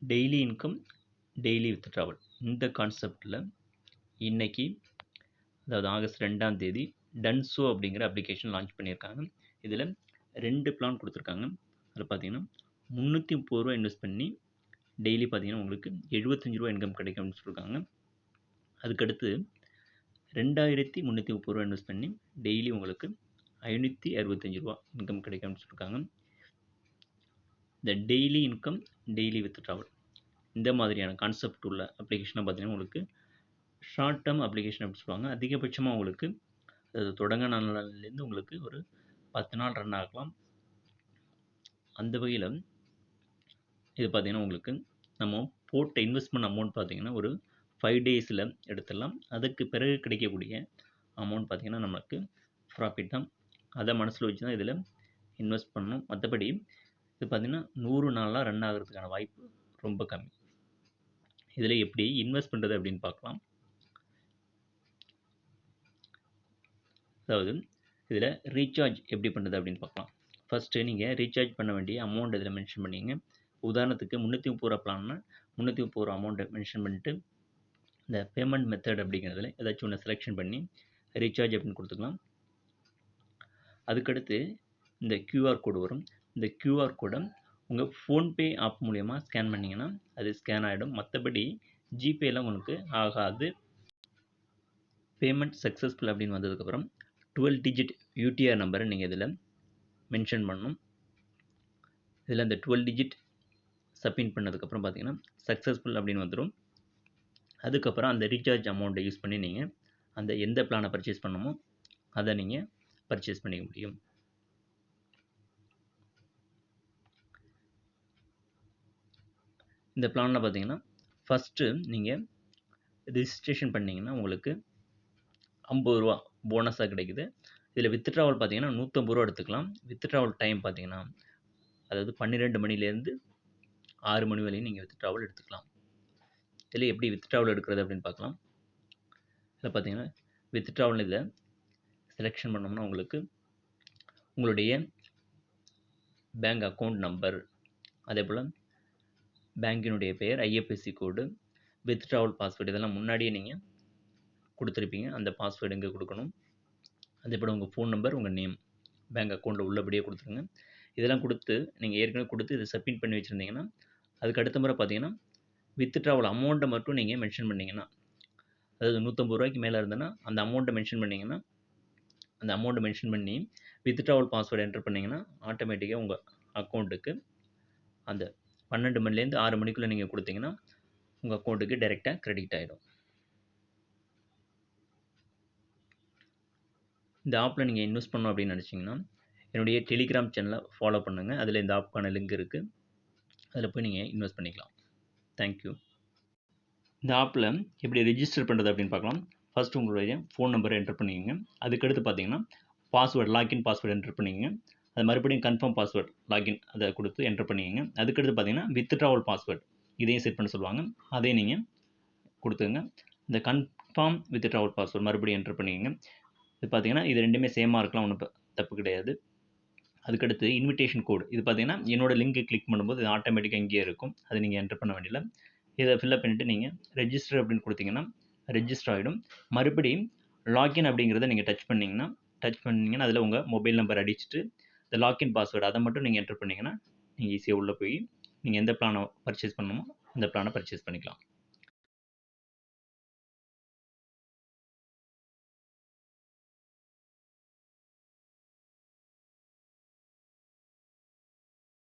Daily income, daily withdrawal இந்த கான்செப்டில் இன்னைக்கு, அதாவது ஆகஸ்ட் 2ஆம் தேதி டன்ஸோ அப்படிங்கிற அப்ளிகேஷன் லான்ச் பண்ணியிருக்காங்க. இதில் 2 பிளான் கொடுத்துருக்காங்க. அதில் பார்த்தீங்கன்னா ரூ. 330 இன்வெஸ்ட் பண்ணி டெய்லி பார்த்தீங்கன்னா உங்களுக்கு ரூ. 75 இன்கம் கிடைக்கும் அப்படின்னு சொல்லியிருக்காங்க. அதுக்கடுத்து ரூ. 2330 இன்வெஸ்ட் பண்ணி டெய்லி உங்களுக்கு ரூ. 565 இன்கம் கிடைக்கும் அப்படின்னு சொல்லியிருக்காங்க. இந்த டெய்லி இன்கம், டெய்லி வித்ட்ராவல் இந்த மாதிரியான கான்செப்ட் உள்ள அப்ளிகேஷனை பார்த்தீங்கன்னா உங்களுக்கு ஷார்ட் டேர்ம் அப்ளிகேஷன் அப்படின்னு சொல்லுவாங்க. அதிகபட்சமாக உங்களுக்கு அது தொடங்கின நாள்லேருந்து உங்களுக்கு ஒரு 10 நாள் ரன் ஆகலாம். அந்த வகையில் இது பார்த்தீங்கன்னா உங்களுக்கு நம்ம போட்ட இன்வெஸ்ட்மெண்ட் அமௌண்ட் பார்த்தீங்கன்னா ஒரு 5 டேஸில் எடுத்துடலாம். அதுக்கு பிறகு கிடைக்கக்கூடிய அமௌண்ட் பார்த்தீங்கன்னா நமக்கு ப்ராஃபிட் தான். அதை மனசில் வச்சு தான் இதில் இன்வெஸ்ட் பண்ணணும். மற்றபடி இது பார்த்தீங்கன்னா 100 நாளாக ரன் ஆகிறதுக்கான வாய்ப்பு ரொம்ப கம்மி. இதில் எப்படி இன்வெஸ்ட் பண்ணுறது அப்படின்னு பார்க்கலாம். அதாவது இதில் ரீசார்ஜ் எப்படி பண்ணுறது அப்படின்னு பார்க்கலாம். ஃபஸ்ட்டு நீங்கள் ரீசார்ஜ் பண்ண வேண்டிய அமௌண்ட் இதில் மென்ஷன் பண்ணிங்க. உதாரணத்துக்கு 330 பிளான்னா 330 அமௌண்ட்டை மென்ஷன் பண்ணிட்டு இந்த பேமெண்ட் மெத்தட் அப்படிங்கிறதுல ஏதாச்சும் ஒன்று செலெக்ஷன் பண்ணி ரீசார்ஜ் அப்படின்னு கொடுத்துக்கலாம். அதுக்கடுத்து இந்த கியூஆர் கோடு வரும். இந்த கியூஆர் கோடை உங்கள் ஃபோன்பே ஆப் மூலயமா ஸ்கேன் பண்ணிங்கன்னா அது ஸ்கேன் ஆகிடும். மற்றபடி ஜிபேயில் உங்களுக்கு ஆகாது. பேமெண்ட் சக்ஸஸ்ஃபுல் அப்படின்னு வந்ததுக்கப்புறம் 12 டிஜிட் யூடிஆர் நம்பரை நீங்கள் இதில் மென்ஷன் பண்ணணும். இதில் இந்த 12 டிஜிட் சப்மிட் பண்ணதுக்கப்புறம் பார்த்தீங்கன்னா சக்ஸஸ்ஃபுல் அப்படின்னு வந்துடும். அதுக்கப்புறம் அந்த ரீசார்ஜ் அமௌண்ட்டை யூஸ் பண்ணி நீங்கள் அந்த எந்த பிளானை பர்ச்சேஸ் பண்ணணுமோ அதை நீங்கள் பர்ச்சேஸ் பண்ணிக்க முடியும். இந்த பிளானில் பார்த்தீங்கன்னா ஃபஸ்ட்டு நீங்கள் ரிஜிஸ்ட்ரேஷன் பண்ணிங்கன்னா உங்களுக்கு ரூ. 50 போனஸாக கிடைக்குது. இதில் வித்ட்ராவல் பார்த்தீங்கன்னா ரூ. 150 எடுத்துக்கலாம். வித்ட்ராவல் டைம் பார்த்தீங்கன்னா அதாவது 12 மணிலேருந்து 6 மணி வரையும் நீங்கள் வித்ட்ராவல் எடுத்துக்கலாம். இதில் எப்படி வித்ட்ராவல் எடுக்கிறது அப்படின்னு பார்க்கலாம். இதில் பார்த்தீங்கன்னா வித்ட்ராவல் இதில் செலெக்ஷன் பண்ணோம்னா உங்களுக்கு உங்களுடைய பேங்க் அக்கௌண்ட் நம்பர், அதே போல் பேங்கினுடைய பெயர், ஐஎஃப்எஸ்சி கோடு, வித்ட்ராவல் பாஸ்வேர்டு இதெல்லாம் முன்னாடியே நீங்கள் கொடுத்துருப்பீங்க. அந்த பாஸ்வேர்டு இங்கே கொடுக்கணும். அதே போல் உங்கள் ஃபோன் நம்பர், உங்கள் நேம் பேங்க் அக்கௌண்ட்டில் உள்ளபடியே கொடுத்துருங்க. இதெல்லாம் கொடுத்து நீங்கள் ஏற்கனவே கொடுத்து இதை சப்மிட் பண்ணி வச்சுருந்தீங்கன்னா அதுக்கு அடுத்த முறை பார்த்தீங்கன்னா வித்ட்ராவல் அமௌண்ட்டை மட்டும் நீங்கள் மென்ஷன் பண்ணிங்கன்னா, அதாவது ரூ. 150 மேலே இருந்ததுன்னா அந்த அமௌண்ட்டை மென்ஷன் பண்ணிங்கன்னா, அந்த அமௌண்ட்டை மென்ஷன் பண்ணி வித்ட்ராவல் பாஸ்வேர்டு என்டர் பண்ணிங்கன்னா ஆட்டோமேட்டிக்காக உங்கள் அக்கௌண்ட்டுக்கு அந்த 12 மணிலேருந்து 6 மணிக்குள்ளே நீங்கள் கொடுத்தீங்கன்னா உங்கள் அக்கௌண்ட்டுக்கு டைரெக்டாக கிரெடிட் ஆகிடும். இந்த ஆப்பில் நீங்கள் இன்வெஸ்ட் பண்ணணும் அப்படின்னு நினச்சிங்கன்னா என்னுடைய டெலிகிராம் சேனலை ஃபாலோ பண்ணுங்கள். அதில் இந்த ஆப்புக்கான லிங்க் இருக்குது. அதில் போய் நீங்கள் இன்வெஸ்ட் பண்ணிக்கலாம். தேங்க்யூ. இந்த ஆப்பில் எப்படி ரெஜிஸ்டர் பண்ணுறது அப்படின்னு பார்க்கலாம். ஃபஸ்ட்டு உங்களுடைய ஃபோன் நம்பரை என்டர் பண்ணிக்கோங்க. அதுக்கடுத்து பார்த்தீங்கன்னா பாஸ்வேர்டு, லாகின் பாஸ்வேர்டு என்டர் பண்ணிக்கோங்க. அது மறுபடியும் கன்ஃபார்ம் பாஸ்வேர்டு லாகின் அதை கொடுத்து என்டர் பண்ணிக்கோங்க. அதுக்கடுத்து பார்த்தீங்கன்னா வித்ட்ராவல் பாஸ்வேர்டு இதையும் செட் பண்ண சொல்லுவாங்க. அதையும் நீங்கள் கொடுத்துங்க. இந்த கன்ஃபார்ம் வித்ட்ராவல் பாஸ்வேர்டு மறுபடியும் என்டர் பண்ணிக்கோங்க. இது பார்த்தீங்கன்னா இது ரெண்டுமே சேமாக இருக்கலாம், ஒன்றும் தப்பு கிடையாது. அதுக்கடுத்து இன்விடேஷன் கோடு இது பார்த்தீங்கன்னா என்னோட லிங்க் கிளிக் பண்ணும்போது இது ஆட்டோமேட்டிக்காக இங்கேயே இருக்கும். அதை நீங்கள் என்டர் பண்ண வேண்டியதில்லை. இதை ஃபில்அப் பண்ணிவிட்டு நீங்கள் ரெஜிஸ்டர் அப்படின்னு கொடுத்தீங்கன்னா ரெஜிஸ்டர் ஆகிடும். மறுபடியும் லாகின் அப்படிங்கிறத நீங்கள் டச் பண்ணிங்கன்னா அதில் உங்கள் மொபைல் நம்பர் அடிச்சுட்டு இந்த லாகின் பாஸ்வேர்டு அதை மட்டும் நீங்கள் என்டர் பண்ணிங்கன்னா நீங்கள் ஈஸியாக உள்ளே போய் நீங்கள் எந்த பிளானை பர்ச்சேஸ் பண்ணணுமோ அந்த பிளானை பர்ச்சேஸ் பண்ணிக்கலாம்.